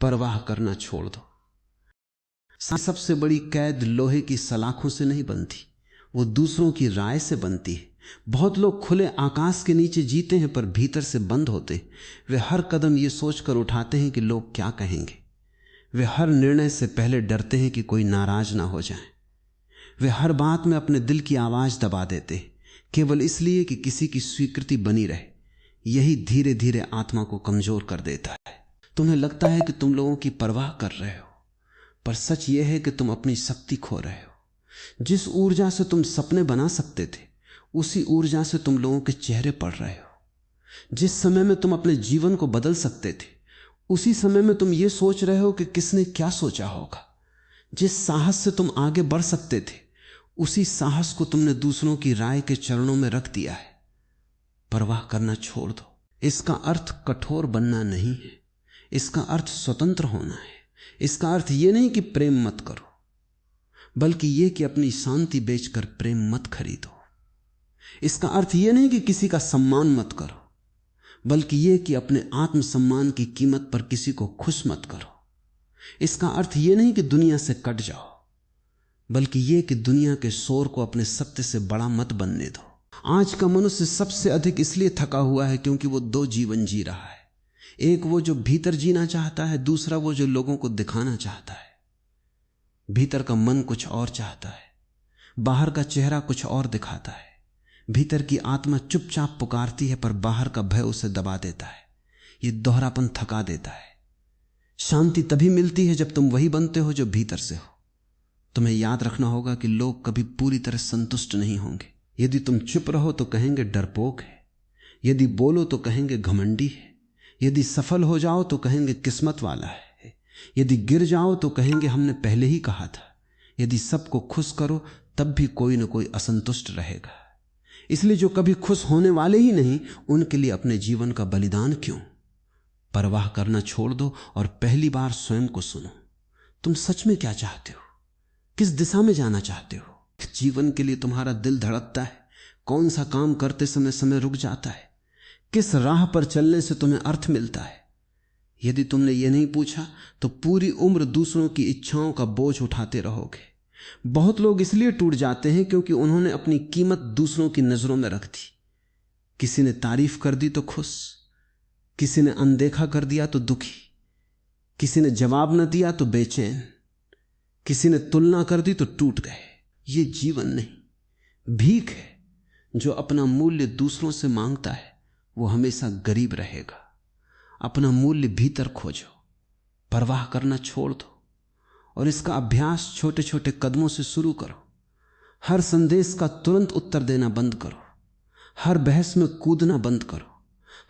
परवाह करना छोड़ दो। सबसे बड़ी कैद लोहे की सलाखों से नहीं बनती, वो दूसरों की राय से बनती है। बहुत लोग खुले आकाश के नीचे जीते हैं पर भीतर से बंद होते। वे हर कदम ये सोचकर उठाते हैं कि लोग क्या कहेंगे। वे हर निर्णय से पहले डरते हैं कि कोई नाराज ना हो जाए। वे हर बात में अपने दिल की आवाज दबा देते हैं केवल इसलिए कि किसी की स्वीकृति बनी रहे। यही धीरे धीरे आत्मा को कमजोर कर देता है। तुम्हें लगता है कि तुम लोगों की परवाह कर रहे हो, पर सच यह है कि तुम अपनी शक्ति खो रहे हो। जिस ऊर्जा से तुम सपने बना सकते थे उसी ऊर्जा से तुम लोगों के चेहरे पड़ रहे हो। जिस समय में तुम अपने जीवन को बदल सकते थे उसी समय में तुम ये सोच रहे हो कि किसने क्या सोचा होगा। जिस साहस से तुम आगे बढ़ सकते थे उसी साहस को तुमने दूसरों की राय के चरणों में रख दिया है। परवाह करना छोड़ दो। इसका अर्थ कठोर बनना नहीं है, इसका अर्थ स्वतंत्र होना है। इसका अर्थ यह नहीं कि प्रेम मत करो, बल्कि यह कि अपनी शांति बेचकर प्रेम मत खरीदो। इसका अर्थ यह नहीं कि किसी का सम्मान मत करो, बल्कि यह कि अपने आत्मसम्मान की कीमत पर किसी को खुश मत करो। इसका अर्थ यह नहीं कि दुनिया से कट जाओ, बल्कि यह कि दुनिया के शोर को अपने सत्य से बड़ा मत बनने दो। आज का मनुष्य सबसे अधिक इसलिए थका हुआ है क्योंकि वो दो जीवन जी रहा है। एक वो जो भीतर जीना चाहता है, दूसरा वो जो लोगों को दिखाना चाहता है। भीतर का मन कुछ और चाहता है, बाहर का चेहरा कुछ और दिखाता है। भीतर की आत्मा चुपचाप पुकारती है पर बाहर का भय उसे दबा देता है। ये दोहरापन थका देता है। शांति तभी मिलती है जब तुम वही बनते हो जो भीतर से हो। तुम्हें याद रखना होगा कि लोग कभी पूरी तरह संतुष्ट नहीं होंगे। यदि तुम चुप रहो तो कहेंगे डरपोक है, यदि बोलो तो कहेंगे घमंडी है, यदि सफल हो जाओ तो कहेंगे किस्मत वाला है, यदि गिर जाओ तो कहेंगे हमने पहले ही कहा था। यदि सबको खुश करो तब भी कोई न कोई असंतुष्ट रहेगा। इसलिए जो कभी खुश होने वाले ही नहीं उनके लिए अपने जीवन का बलिदान क्यों। परवाह करना छोड़ दो और पहली बार स्वयं को सुनो। तुम सच में क्या चाहते हो? किस दिशा में जाना चाहते हो? जीवन के लिए तुम्हारा दिल धड़कता है? कौन सा काम करते समय समय रुक जाता है? किस राह पर चलने से तुम्हें अर्थ मिलता है? यदि तुमने ये नहीं पूछा तो पूरी उम्र दूसरों की इच्छाओं का बोझ उठाते रहोगे। बहुत लोग इसलिए टूट जाते हैं क्योंकि उन्होंने अपनी कीमत दूसरों की नजरों में रख दी। किसी ने तारीफ कर दी तो खुश, किसी ने अनदेखा कर दिया तो दुखी, किसी ने जवाब न दिया तो बेचैन, किसी ने तुलना कर दी तो टूट गए। ये जीवन नहीं, भीख है। जो अपना मूल्य दूसरों से मांगता है वो हमेशा गरीब रहेगा। अपना मूल्य भीतर खोजो, परवाह करना छोड़ दो और इसका अभ्यास छोटे छोटे कदमों से शुरू करो। हर संदेश का तुरंत उत्तर देना बंद करो, हर बहस में कूदना बंद करो,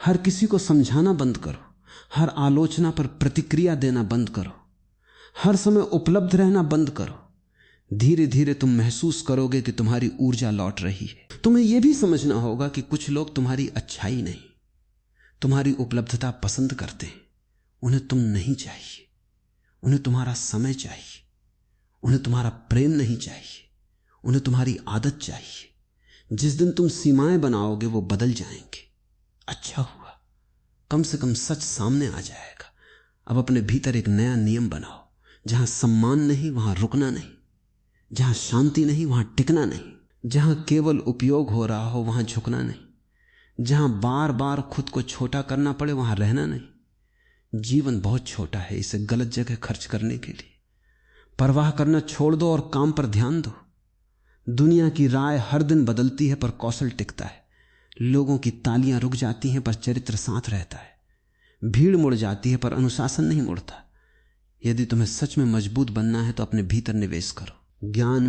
हर किसी को समझाना बंद करो, हर आलोचना पर प्रतिक्रिया देना बंद करो, हर समय उपलब्ध रहना बंद करो। धीरे धीरे तुम महसूस करोगे कि तुम्हारी ऊर्जा लौट रही है। तुम्हें यह भी समझना होगा कि कुछ लोग तुम्हारी अच्छाई नहीं, तुम्हारी उपलब्धता पसंद करते हैं। उन्हें तुम नहीं चाहिए, उन्हें तुम्हारा समय चाहिए, उन्हें तुम्हारा प्रेम नहीं चाहिए, उन्हें तुम्हारी आदत चाहिए। जिस दिन तुम सीमाएं बनाओगे वो बदल जाएंगे। अच्छा हुआ, कम से कम सच सामने आ जाएगा। अब अपने भीतर एक नया नियम बनाओ, जहां सम्मान नहीं वहां रुकना नहीं, जहां शांति नहीं वहां टिकना नहीं, जहां केवल उपयोग हो रहा हो वहां झुकना नहीं, जहां बार बार खुद को छोटा करना पड़े वहां रहना नहीं। जीवन बहुत छोटा है इसे गलत जगह खर्च करने के लिए। परवाह करना छोड़ दो और काम पर ध्यान दो। दुनिया की राय हर दिन बदलती है पर कौशल टिकता है। लोगों की तालियां रुक जाती हैं पर चरित्र साथ रहता है। भीड़ मुड़ जाती है पर अनुशासन नहीं मुड़ता। यदि तुम्हें सच में मजबूत बनना है तो अपने भीतर निवेश करो। ज्ञान,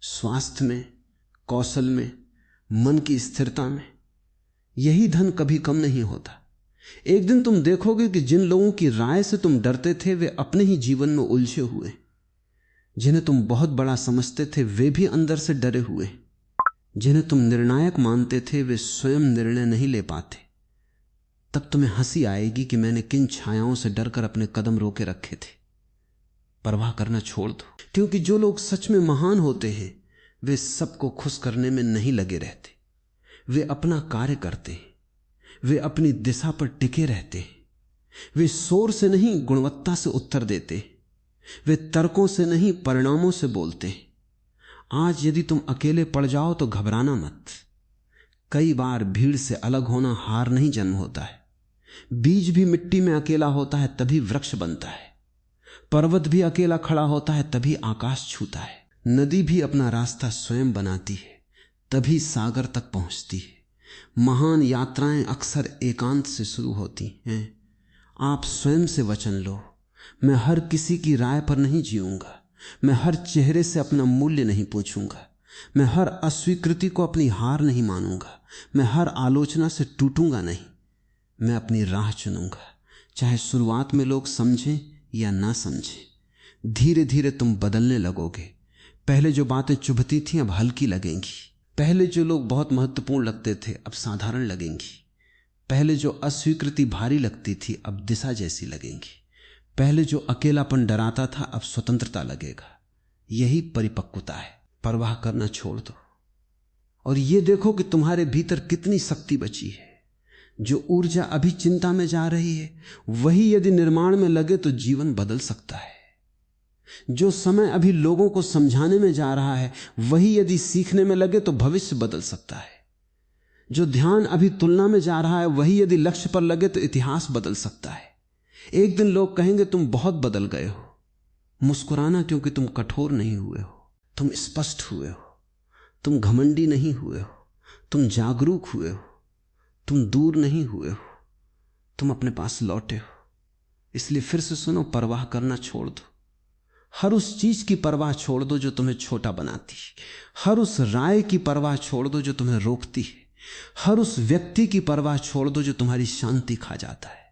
स्वास्थ्य में, कौशल में, मन की स्थिरता में। यही धन कभी कम नहीं होता। एक दिन तुम देखोगे कि जिन लोगों की राय से तुम डरते थे वे अपने ही जीवन में उलझे हुए। जिन्हें तुम बहुत बड़ा समझते थे वे भी अंदर से डरे हुए। जिन्हें तुम निर्णायक मानते थे वे स्वयं निर्णय नहीं ले पाते। तब तुम्हें हंसी आएगी कि मैंने किन छायाओं से डरकर अपने कदम रोके रखे थे। परवाह करना छोड़ दो, क्योंकि जो लोग सच में महान होते हैं वे सबको खुश करने में नहीं लगे रहते। वे अपना कार्य करते, वे अपनी दिशा पर टिके रहते, वे शोर से नहीं गुणवत्ता से उत्तर देते, वे तर्कों से नहीं परिणामों से बोलते। आज यदि तुम अकेले पड़ जाओ तो घबराना मत। कई बार भीड़ से अलग होना हार नहीं जन्म होता है। बीज भी मिट्टी में अकेला होता है तभी वृक्ष बनता है। पर्वत भी अकेला खड़ा होता है तभी आकाश छूता है। नदी भी अपना रास्ता स्वयं बनाती है तभी सागर तक पहुंचती है। महान यात्राएं अक्सर एकांत से शुरू होती हैं। आप स्वयं से वचन लो, मैं हर किसी की राय पर नहीं जीऊंगा, मैं हर चेहरे से अपना मूल्य नहीं पूछूंगा, मैं हर अस्वीकृति को अपनी हार नहीं मानूंगा, मैं हर आलोचना से टूटूंगा नहीं, मैं अपनी राह चुनूंगा, चाहे शुरुआत में लोग समझें या ना समझें। धीरे धीरे तुम बदलने लगोगे। पहले जो बातें चुभती थीं अब हल्की लगेंगी। पहले जो लोग बहुत महत्वपूर्ण लगते थे अब साधारण लगेंगी। पहले जो अस्वीकृति भारी लगती थी अब दिशा जैसी लगेंगी। पहले जो अकेलापन डराता था अब स्वतंत्रता लगेगा। यही परिपक्वता है। परवाह करना छोड़ दो और ये देखो कि तुम्हारे भीतर कितनी शक्ति बची है। जो ऊर्जा अभी चिंता में जा रही है वही यदि निर्माण में लगे तो जीवन बदल सकता है। जो समय अभी लोगों को समझाने में जा रहा है वही यदि सीखने में लगे तो भविष्य बदल सकता है। जो ध्यान अभी तुलना में जा रहा है वही यदि लक्ष्य पर लगे तो इतिहास बदल सकता है। एक दिन लोग कहेंगे तुम बहुत बदल गए हो। मुस्कुराना, क्योंकि तुम कठोर नहीं हुए हो, तुम स्पष्ट हुए हो, तुम घमंडी नहीं हुए हो, तुम जागरूक हुए हो, तुम दूर नहीं हुए हो, तुम अपने पास लौटे हो। इसलिए फिर से सुनो, परवाह करना छोड़ दो। हर उस चीज की परवाह छोड़ दो जो तुम्हें छोटा बनाती है। हर उस राय की परवाह छोड़ दो जो तुम्हें रोकती है। हर उस व्यक्ति की परवाह छोड़ दो जो तुम्हारी शांति खा जाता है।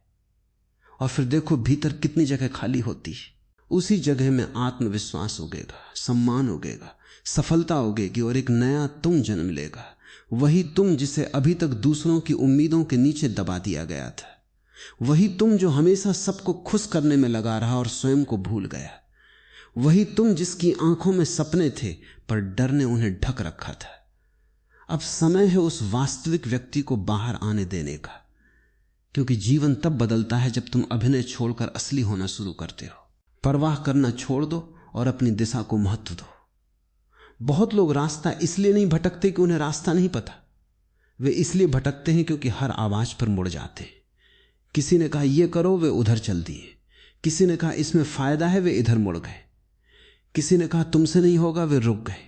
और फिर देखो भीतर कितनी जगह खाली होती है। उसी जगह में आत्मविश्वास उगेगा, सम्मान उगेगा, सफलता उगेगी और एक नया तुम जन्म लेगा। वही तुम जिसे अभी तक दूसरों की उम्मीदों के नीचे दबा दिया गया था। वही तुम जो हमेशा सबको खुश करने में लगा रहा और स्वयं को भूल गया। वही तुम जिसकी आंखों में सपने थे पर डर ने उन्हें ढक रखा था। अब समय है उस वास्तविक व्यक्ति को बाहर आने देने का, क्योंकि जीवन तब बदलता है जब तुम अभिनय छोड़कर असली होना शुरू करते हो। परवाह करना छोड़ दो और अपनी दिशा को महत्व दो। बहुत लोग रास्ता इसलिए नहीं भटकते कि उन्हें रास्ता नहीं पता। वे इसलिए भटकते हैं क्योंकि हर आवाज पर मुड़ जाते हैं। किसी ने कहा यह करो, वे उधर चल दिए। किसी ने कहा इसमें फायदा है, वे इधर मुड़ गए। किसी ने कहा तुमसे नहीं होगा, वे रुक गए।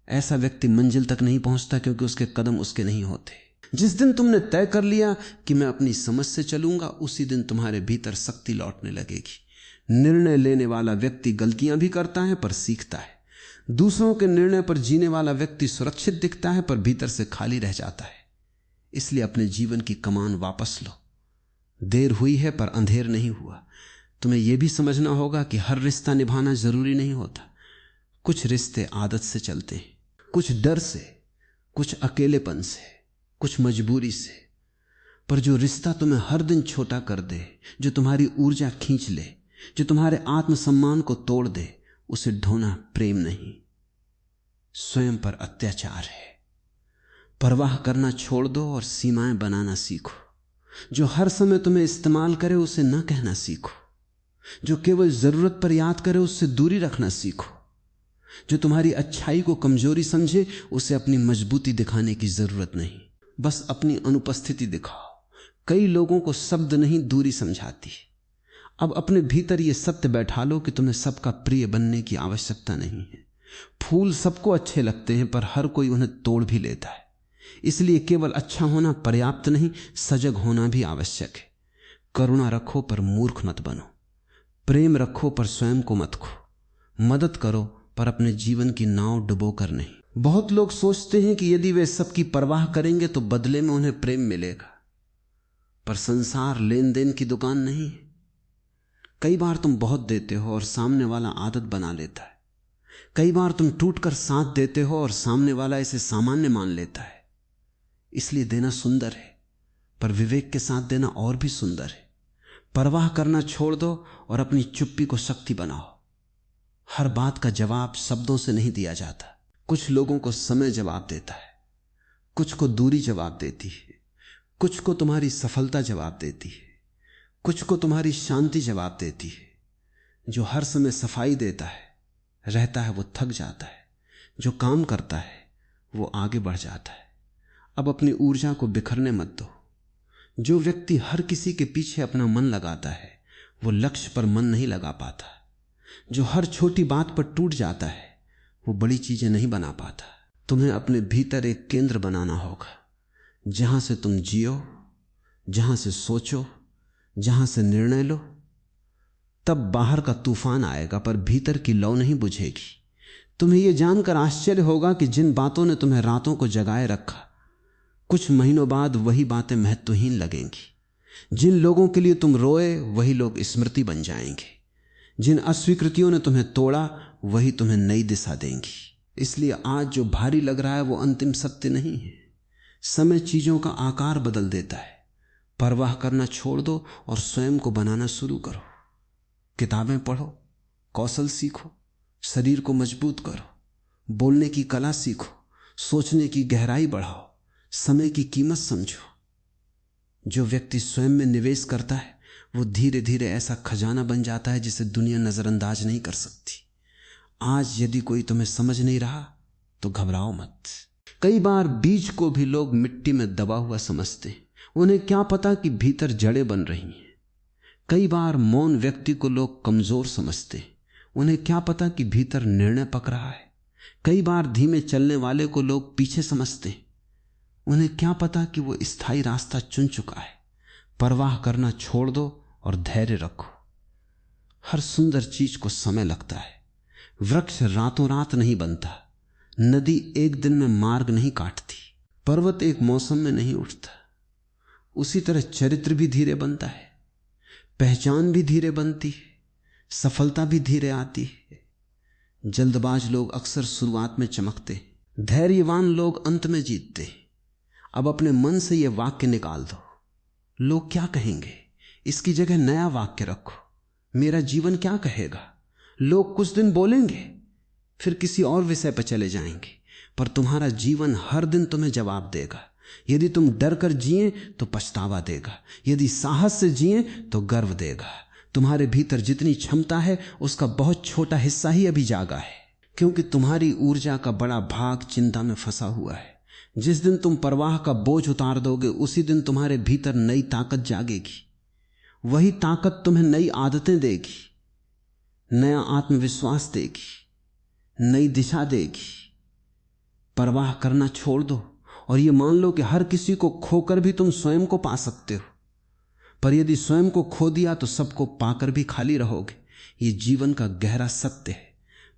ऐसा व्यक्ति मंजिल तक नहीं पहुंचता क्योंकि उसके कदम उसके नहीं होते। जिस दिन तुमने तय कर लिया कि मैं अपनी समझ से चलूंगा, उसी दिन तुम्हारे भीतर शक्ति लौटने लगेगी। निर्णय लेने वाला व्यक्ति गलतियां भी करता है पर सीखता है। दूसरों के निर्णय पर जीने वाला व्यक्ति सुरक्षित दिखता है पर भीतर से खाली रह जाता है। इसलिए अपने जीवन की कमान वापस लो। देर हुई है पर अंधेर नहीं हुआ। तुम्हें यह भी समझना होगा कि हर रिश्ता निभाना जरूरी नहीं होता। कुछ रिश्ते आदत से चलते हैं, कुछ डर से, कुछ अकेलेपन से, कुछ मजबूरी से। पर जो रिश्ता तुम्हें हर दिन छोटा कर दे, जो तुम्हारी ऊर्जा खींच ले, जो तुम्हारे आत्मसम्मान को तोड़ दे, उसे ढोना प्रेम नहीं, स्वयं पर अत्याचार है। परवाह करना छोड़ दो और सीमाएं बनाना सीखो। जो हर समय तुम्हें इस्तेमाल करे उसे न कहना सीखो। जो केवल जरूरत पर याद करे उससे दूरी रखना सीखो। जो तुम्हारी अच्छाई को कमजोरी समझे उसे अपनी मजबूती दिखाने की जरूरत नहीं, बस अपनी अनुपस्थिति दिखाओ। कई लोगों को शब्द नहीं दूरी समझाती। अब अपने भीतर यह सत्य बैठा लो कि तुम्हें सबका प्रिय बनने की आवश्यकता नहीं है। फूल सबको अच्छे लगते हैं पर हर कोई उन्हें तोड़ भी लेता है। इसलिए केवल अच्छा होना पर्याप्त नहीं, सजग होना भी आवश्यक है। करुणा रखो पर मूर्ख मत बनो। प्रेम रखो पर स्वयं को मत खो। मदद करो पर अपने जीवन की नाव डुबो कर नहीं। बहुत लोग सोचते हैं कि यदि वे सबकी परवाह करेंगे तो बदले में उन्हें प्रेम मिलेगा, पर संसार लेन देन की दुकान नहीं है। कई बार तुम बहुत देते हो और सामने वाला आदत बना लेता है। कई बार तुम टूटकर साथ देते हो और सामने वाला इसे सामान्य मान लेता है। इसलिए देना सुंदर है, पर विवेक के साथ देना और भी सुंदर है। परवाह करना छोड़ दो और अपनी चुप्पी को शक्ति बनाओ। हर बात का जवाब शब्दों से नहीं दिया जाता। कुछ लोगों को समय जवाब देता है, कुछ को दूरी जवाब देती है, कुछ को तुम्हारी सफलता जवाब देती है, कुछ को तुम्हारी शांति जवाब देती है। जो हर समय सफाई देता है रहता है वो थक जाता है, जो काम करता है वो आगे बढ़ जाता है। अब अपनी ऊर्जा को बिखरने मत दो। जो व्यक्ति हर किसी के पीछे अपना मन लगाता है वो लक्ष्य पर मन नहीं लगा पाता। जो हर छोटी बात पर टूट जाता है वो बड़ी चीजें नहीं बना पाता। तुम्हें अपने भीतर एक केंद्र बनाना होगा, जहां से तुम जियो, जहां से सोचो, जहां से निर्णय लो। तब बाहर का तूफान आएगा पर भीतर की लौ नहीं बुझेगी। तुम्हें यह जानकर आश्चर्य होगा कि जिन बातों ने तुम्हें रातों को जगाए रखा, कुछ महीनों बाद वही बातें महत्वहीन लगेंगी। जिन लोगों के लिए तुम रोए वही लोग स्मृति बन जाएंगे। जिन अस्वीकृतियों ने तुम्हें तोड़ा वही तुम्हें नई दिशा देंगी। इसलिए आज जो भारी लग रहा है वो अंतिम सत्य नहीं है। समय चीजों का आकार बदल देता है। परवाह करना छोड़ दो और स्वयं को बनाना शुरू करो। किताबें पढ़ो, कौशल सीखो, शरीर को मजबूत करो, बोलने की कला सीखो, सोचने की गहराई बढ़ाओ, समय की कीमत समझो। जो व्यक्ति स्वयं में निवेश करता है वो धीरे धीरे ऐसा खजाना बन जाता है जिसे दुनिया नजरअंदाज नहीं कर सकती। आज यदि कोई तुम्हें समझ नहीं रहा तो घबराओ मत। कई बार बीज को भी लोग मिट्टी में दबा हुआ समझते हैं। उन्हें क्या पता कि भीतर जड़ें बन रही हैं। कई बार मौन व्यक्ति को लोग कमजोर समझते हैं। उन्हें क्या पता कि भीतर निर्णय पक रहा है। कई बार धीमे चलने वाले को लोग पीछे समझते हैं। उन्हें क्या पता कि वो स्थायी रास्ता चुन चुका है। परवाह करना छोड़ दो और धैर्य रखो। हर सुंदर चीज को समय लगता है। वृक्ष रातों रात नहीं बनता। नदी एक दिन में मार्ग नहीं काटती। पर्वत एक मौसम में नहीं उठता। उसी तरह चरित्र भी धीरे बनता है, पहचान भी धीरे बनती है, सफलता भी धीरे आती है। जल्दबाज लोग अक्सर शुरुआत में चमकते, धैर्यवान लोग अंत में जीतते। अब अपने मन से यह वाक्य निकाल दो, लोग क्या कहेंगे, इसकी जगह नया वाक्य रखो, मेरा जीवन क्या कहेगा। लोग कुछ दिन बोलेंगे, फिर किसी और विषय पर चले जाएंगे, पर तुम्हारा जीवन हर दिन तुम्हें जवाब देगा। यदि तुम डर कर जिए तो पछतावा देगा, यदि साहस से जिए तो गर्व देगा। तुम्हारे भीतर जितनी क्षमता है उसका बहुत छोटा हिस्सा ही अभी जागा है, क्योंकि तुम्हारी ऊर्जा का बड़ा भाग चिंता में फंसा हुआ है। जिस दिन तुम परवाह का बोझ उतार दोगे उसी दिन तुम्हारे भीतर नई ताकत जागेगी। वही ताकत तुम्हें नई आदतें देगी, नया आत्मविश्वास देगी, नई दिशा देगी। परवाह करना छोड़ दो और ये मान लो कि हर किसी को खोकर भी तुम स्वयं को पा सकते हो। पर यदि स्वयं को खो दिया तो सबको पाकर भी खाली रहोगे। ये जीवन का गहरा सत्य है।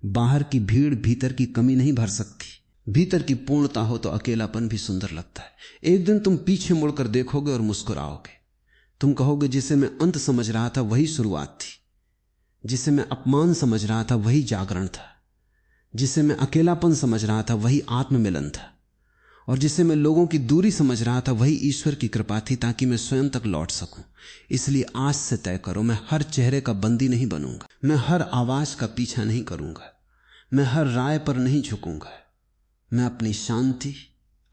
बाहर की भीड़ भीतर की कमी नहीं भर सकती। भीतर की पूर्णता हो तो अकेलापन भी सुंदर लगता है। एक दिन तुम पीछे मुड़कर देखोगे और मुस्कुराओगे। तुम कहोगे जिसे मैं अंत समझ रहा था वही शुरुआत थी, जिसे मैं अपमान समझ रहा था वही जागरण था, जिसे मैं अकेलापन समझ रहा था वही आत्ममिलन था, और जिसे मैं लोगों की दूरी समझ रहा था वही ईश्वर की कृपा थी, ताकि मैं स्वयं तक लौट सकूं। इसलिए आज से तय करो, मैं हर चेहरे का बंदी नहीं बनूंगा, मैं हर आवाज का पीछा नहीं करूंगा, मैं हर राय पर नहीं झुकूंगा। मैं अपनी शांति,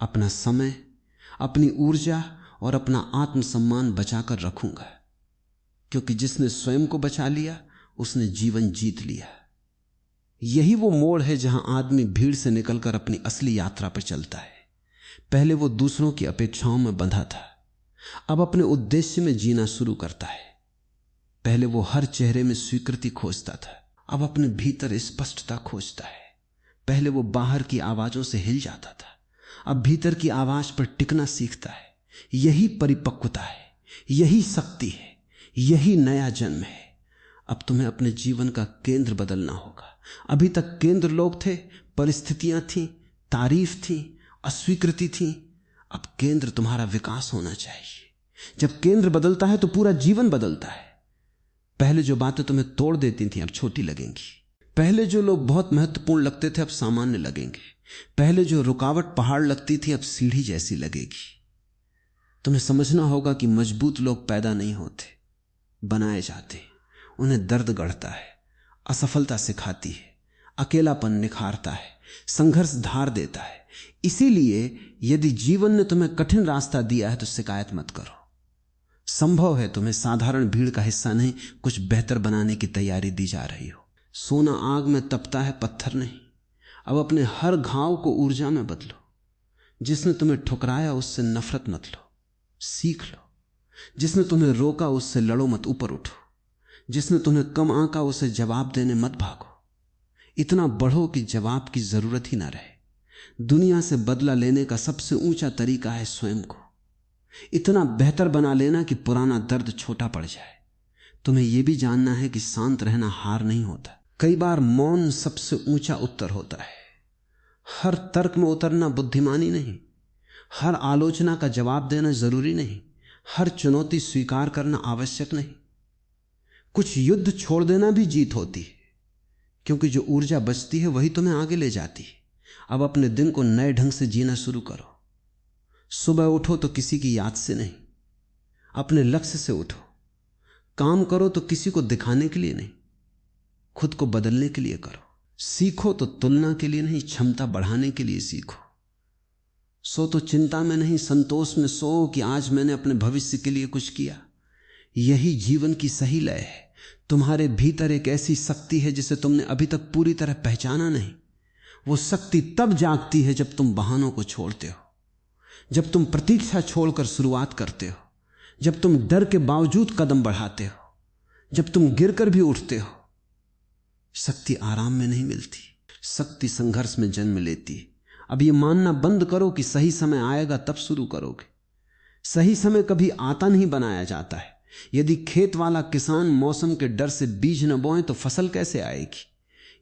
अपना समय, अपनी ऊर्जा और अपना आत्मसम्मान बचाकर रखूंगा, क्योंकि जिसने स्वयं को बचा लिया उसने जीवन जीत लिया। यही वो मोड़ है जहां आदमी भीड़ से निकलकर अपनी असली यात्रा पर चलता है। पहले वो दूसरों की अपेक्षाओं में बंधा था, अब अपने उद्देश्य में जीना शुरू करता है। पहले वो हर चेहरे में स्वीकृति खोजता था, अब अपने भीतर स्पष्टता खोजता है। पहले वो बाहर की आवाजों से हिल जाता था, अब भीतर की आवाज पर टिकना सीखता है। यही परिपक्वता है, यही शक्ति है, यही नया जन्म है। अब तुम्हें अपने जीवन का केंद्र बदलना होगा। अभी तक केंद्र लोग थे, परिस्थितियां थीं, तारीफ थी, अस्वीकृति थी। अब केंद्र तुम्हारा विकास होना चाहिए। जब केंद्र बदलता है तो पूरा जीवन बदलता है। पहले जो बातें तुम्हें तोड़ देती थी अब छोटी लगेंगी। पहले जो लोग बहुत महत्वपूर्ण लगते थे अब सामान्य लगेंगे। पहले जो रुकावट पहाड़ लगती थी अब सीढ़ी जैसी लगेगी। तुम्हें समझना होगा कि मजबूत लोग पैदा नहीं होते, बनाए जाते। उन्हें दर्द गढ़ता है, असफलता सिखाती है, अकेलापन निखारता है, संघर्ष धार देता है। इसीलिए यदि जीवन ने तुम्हें कठिन रास्ता दिया है तो शिकायत मत करो। संभव है तुम्हें साधारण भीड़ का हिस्सा नहीं, कुछ बेहतर बनाने की तैयारी दी जा रही हो। सोना आग में तपता है, पत्थर नहीं। अब अपने हर घाव को ऊर्जा में बदलो। जिसने तुम्हें ठुकराया उससे नफरत मत लो, सीख लो। जिसने तुम्हें रोका उससे लड़ो मत, ऊपर उठो। जिसने तुम्हें कम आंका उसे जवाब देने मत भागो। इतना बढ़ो कि जवाब की जरूरत ही ना रहे। दुनिया से बदला लेने का सबसे ऊंचा तरीका है स्वयं को इतना बेहतर बना लेना कि पुराना दर्द छोटा पड़ जाए। तुम्हें यह भी जानना है कि शांत रहना हार नहीं होता। कई बार मौन सबसे ऊंचा उत्तर होता है। हर तर्क में उतरना बुद्धिमानी नहीं, हर आलोचना का जवाब देना जरूरी नहीं, हर चुनौती स्वीकार करना आवश्यक नहीं। कुछ युद्ध छोड़ देना भी जीत होती है, क्योंकि जो ऊर्जा बचती है वही तुम्हें आगे ले जाती है। अब अपने दिन को नए ढंग से जीना शुरू करो। सुबह उठो तो किसी की याद से नहीं, अपने लक्ष्य से उठो। काम करो तो किसी को दिखाने के लिए नहीं, खुद को बदलने के लिए करो। सीखो तो तुलना के लिए नहीं, क्षमता बढ़ाने के लिए सीखो। सो तो चिंता में नहीं, संतोष में सो कि आज मैंने अपने भविष्य के लिए कुछ किया। यही जीवन की सही लय है। तुम्हारे भीतर एक ऐसी शक्ति है जिसे तुमने अभी तक पूरी तरह पहचाना नहीं। वो शक्ति तब जागती है जब तुम बहानों को छोड़ते हो, जब तुम प्रतीक्षा छोड़कर शुरुआत करते हो, जब तुम डर के बावजूद कदम बढ़ाते हो, जब तुम गिरकर भी उठते हो। शक्ति आराम में नहीं मिलती, शक्ति संघर्ष में जन्म लेती है। अब ये मानना बंद करो कि सही समय आएगा तब शुरू करोगे। सही समय कभी आता नहीं, बनाया जाता है। यदि खेत वाला किसान मौसम के डर से बीज न बोए तो फसल कैसे आएगी?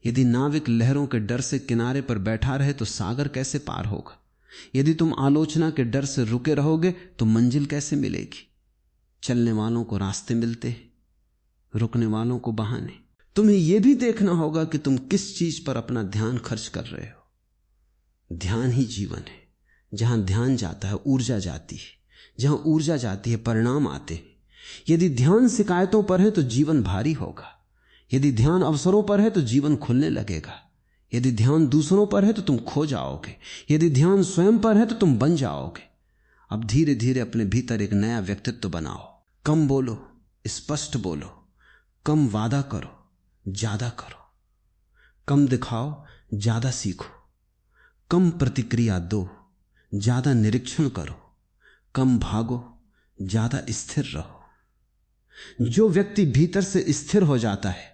यदि नाविक लहरों के डर से किनारे पर बैठा रहे तो सागर कैसे पार होगा? यदि तुम आलोचना के डर से रुके रहोगे तो मंजिल कैसे मिलेगी? चलने वालों को रास्ते मिलते हैं, रुकने वालों को बहाने। तुम्हें यह भी देखना होगा कि तुम किस चीज पर अपना ध्यान खर्च कर रहे हो। ध्यान ही जीवन है। जहां ध्यान जाता है ऊर्जा जाती है, जहां ऊर्जा जाती है परिणाम आते हैं। यदि ध्यान शिकायतों पर है तो जीवन भारी होगा। यदि ध्यान अवसरों पर है तो जीवन खुलने लगेगा। यदि ध्यान दूसरों पर है तो तुम खो जाओगे। यदि ध्यान स्वयं पर है तो तुम बन जाओगे। अब धीरे धीरे अपने भीतर एक नया व्यक्तित्व बनाओ। कम बोलो, स्पष्ट बोलो। कम वादा करो, ज्यादा करो। कम दिखाओ, ज्यादा सीखो। कम प्रतिक्रिया दो, ज्यादा निरीक्षण करो। कम भागो, ज्यादा स्थिर रहो। जो व्यक्ति भीतर से स्थिर हो जाता है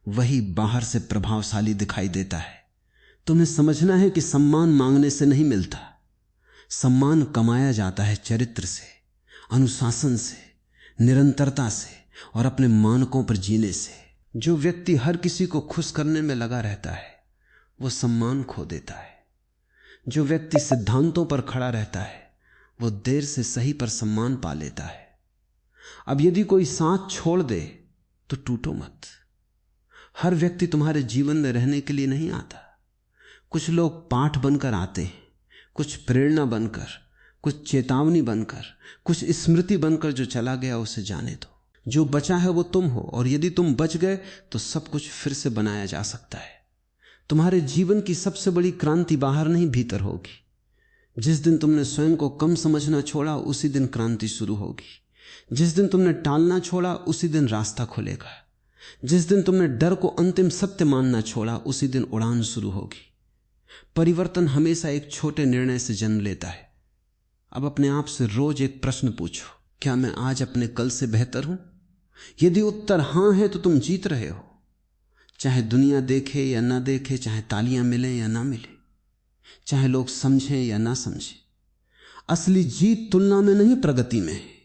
वही बाहर से प्रभावशाली दिखाई देता है। तुम्हें समझना है कि सम्मान मांगने से नहीं मिलता। सम्मान कमाया जाता है चरित्र से, अनुशासन से, निरंतरता से और अपने मानकों पर जीने से। जो व्यक्ति हर किसी को खुश करने में लगा रहता है वो सम्मान खो देता है। जो व्यक्ति सिद्धांतों पर खड़ा रहता है वो देर से सही पर सम्मान पा लेता है। अब यदि कोई साथ छोड़ दे तो टूटो मत। हर व्यक्ति तुम्हारे जीवन में रहने के लिए नहीं आता। कुछ लोग पाठ बनकर आते हैं, कुछ प्रेरणा बनकर, कुछ चेतावनी बनकर, कुछ स्मृति बनकर। जो चला गया उसे जाने दो। जो बचा है वो तुम हो, और यदि तुम बच गए तो सब कुछ फिर से बनाया जा सकता है। तुम्हारे जीवन की सबसे बड़ी क्रांति बाहर नहीं भीतर होगी। जिस दिन तुमने स्वयं को कम समझना छोड़ा उसी दिन क्रांति शुरू होगी। जिस दिन तुमने टालना छोड़ा उसी दिन रास्ता खुलेगा। जिस दिन तुमने डर को अंतिम सत्य मानना छोड़ा उसी दिन उड़ान शुरू होगी। परिवर्तन हमेशा एक छोटे निर्णय से जन्म लेता है। अब अपने आप से रोज एक प्रश्न पूछो, क्या मैं आज अपने कल से बेहतर हूं? यदि उत्तर हां है तो तुम जीत रहे हो। चाहे दुनिया देखे या ना देखे, चाहे तालियां मिले या ना मिले, चाहे लोग समझें या ना समझें। असली जीत तुलना में नहीं, प्रगति में है।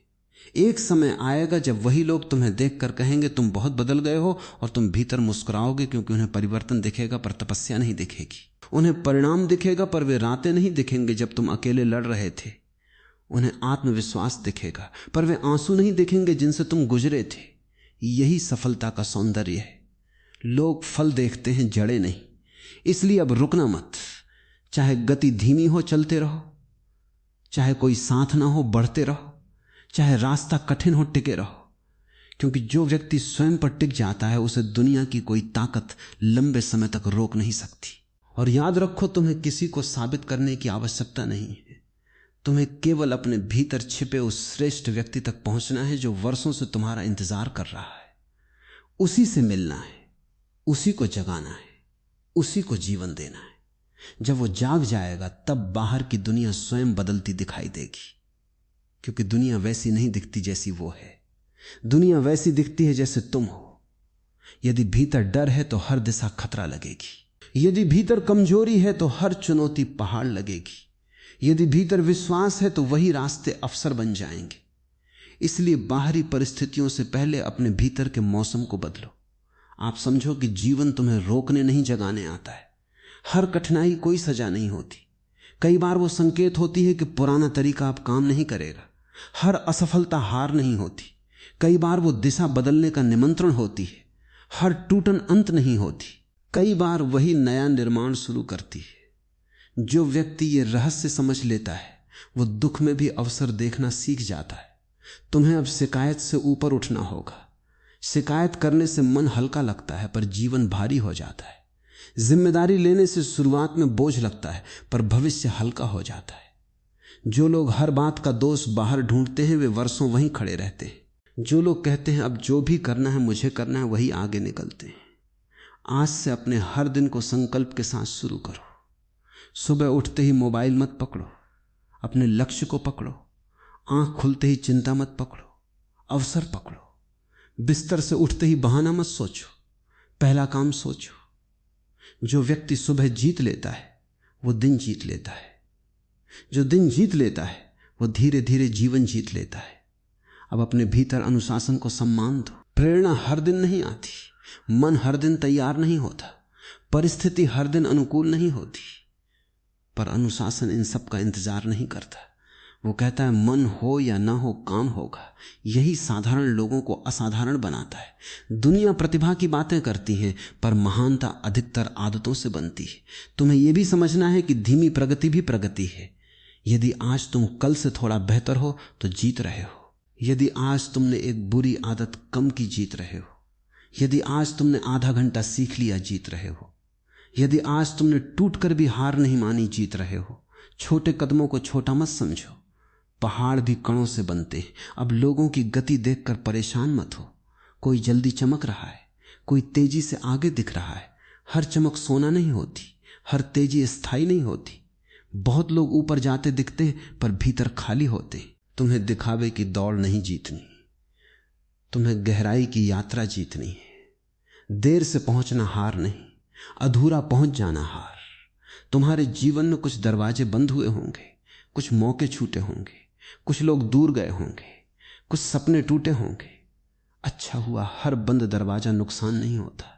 एक समय आएगा जब वही लोग तुम्हें देखकर कहेंगे तुम बहुत बदल गए हो, और तुम भीतर मुस्कुराओगे क्योंकि उन्हें परिवर्तन दिखेगा पर तपस्या नहीं दिखेगी। उन्हें परिणाम दिखेगा पर वे रातें नहीं दिखेंगे जब तुम अकेले लड़ रहे थे। उन्हें आत्मविश्वास दिखेगा पर वे आंसू नहीं दिखेंगे जिनसे तुम गुजरे थे। यही सफलता का सौंदर्य है। लोग फल देखते हैं, जड़ें नहीं। इसलिए अब रुकना मत। चाहे गति धीमी हो चलते रहो, चाहे कोई साथ ना हो बढ़ते रहो, चाहे रास्ता कठिन हो टिके रहो। क्योंकि जो व्यक्ति स्वयं पर टिक जाता है उसे दुनिया की कोई ताकत लंबे समय तक रोक नहीं सकती। और याद रखो, तुम्हें किसी को साबित करने की आवश्यकता नहीं है। तुम्हें केवल अपने भीतर छिपे उस श्रेष्ठ व्यक्ति तक पहुंचना है जो वर्षों से तुम्हारा इंतजार कर रहा है। उसी से मिलना है, उसी को जगाना है, उसी को जीवन देना है। जब वो जाग जाएगा तब बाहर की दुनिया स्वयं बदलती दिखाई देगी, क्योंकि दुनिया वैसी नहीं दिखती जैसी वो है। दुनिया वैसी दिखती है जैसे तुम हो। यदि भीतर डर है तो हर दिशा खतरा लगेगी। यदि भीतर कमजोरी है तो हर चुनौती पहाड़ लगेगी। यदि भीतर विश्वास है तो वही रास्ते अवसर बन जाएंगे। इसलिए बाहरी परिस्थितियों से पहले अपने भीतर के मौसम को बदलो। आप समझो कि जीवन तुम्हें रोकने नहीं, जगाने आता है। हर कठिनाई कोई सजा नहीं होती। कई बार वो संकेत होती है कि पुराना तरीका अब काम नहीं करेगा। हर असफलता हार नहीं होती। कई बार वो दिशा बदलने का निमंत्रण होती है। हर टूटन अंत नहीं होती। कई बार वही नया निर्माण शुरू करती है। जो व्यक्ति ये रहस्य समझ लेता है वो दुख में भी अवसर देखना सीख जाता है। तुम्हें अब शिकायत से ऊपर उठना होगा। शिकायत करने से मन हल्का लगता है पर जीवन भारी हो जाता है। जिम्मेदारी लेने से शुरुआत में बोझ लगता है पर भविष्य हल्का हो जाता है। जो लोग हर बात का दोष बाहर ढूंढते हैं वे वर्षों वहीं खड़े रहते हैं। जो लोग कहते हैं अब जो भी करना है मुझे करना है, वही आगे निकलते हैं। आज से अपने हर दिन को संकल्प के साथ शुरू करो। सुबह उठते ही मोबाइल मत पकड़ो, अपने लक्ष्य को पकड़ो। आंख खुलते ही चिंता मत पकड़ो, अवसर पकड़ो। बिस्तर से उठते ही बहाना मत सोचो, पहला काम सोचो। जो व्यक्ति सुबह जीत लेता है वो दिन जीत लेता है। जो दिन जीत लेता है वो धीरे धीरे जीवन जीत लेता है। अब अपने भीतर अनुशासन को सम्मान दो। प्रेरणा हर दिन नहीं आती, मन हर दिन तैयार नहीं होता, परिस्थिति हर दिन अनुकूल नहीं होती, पर अनुशासन इन सब का इंतजार नहीं करता। वो कहता है मन हो या ना हो काम होगा। यही साधारण लोगों को असाधारण बनाता है। दुनिया प्रतिभा की बातें करती है पर महानता अधिकतर आदतों से बनती है। तुम्हें यह भी समझना है कि धीमी प्रगति भी प्रगति है। यदि आज तुम कल से थोड़ा बेहतर हो तो जीत रहे हो। यदि आज तुमने एक बुरी आदत कम की, जीत रहे हो। यदि आज तुमने आधा घंटा सीख लिया, जीत रहे हो। यदि आज तुमने टूट कर भी हार नहीं मानी, जीत रहे हो। छोटे कदमों को छोटा मत समझो। पहाड़ भी कणों से बनते हैं। अब लोगों की गति देखकर परेशान मत हो। कोई जल्दी चमक रहा है, कोई तेजी से आगे दिख रहा है। हर चमक सोना नहीं होती, हर तेजी स्थायी नहीं होती। बहुत लोग ऊपर जाते दिखते हैं पर भीतर खाली होते हैं। तुम्हें दिखावे की दौड़ नहीं जीतनी, तुम्हें गहराई की यात्रा जीतनी है। देर से पहुंचना हार नहीं, अधूरा पहुंच जाना हार। तुम्हारे जीवन में कुछ दरवाजे बंद हुए होंगे, कुछ मौके छूटे होंगे, कुछ लोग दूर गए होंगे, कुछ सपने टूटे होंगे। अच्छा हुआ, हर बंद दरवाजा नुकसान नहीं होता।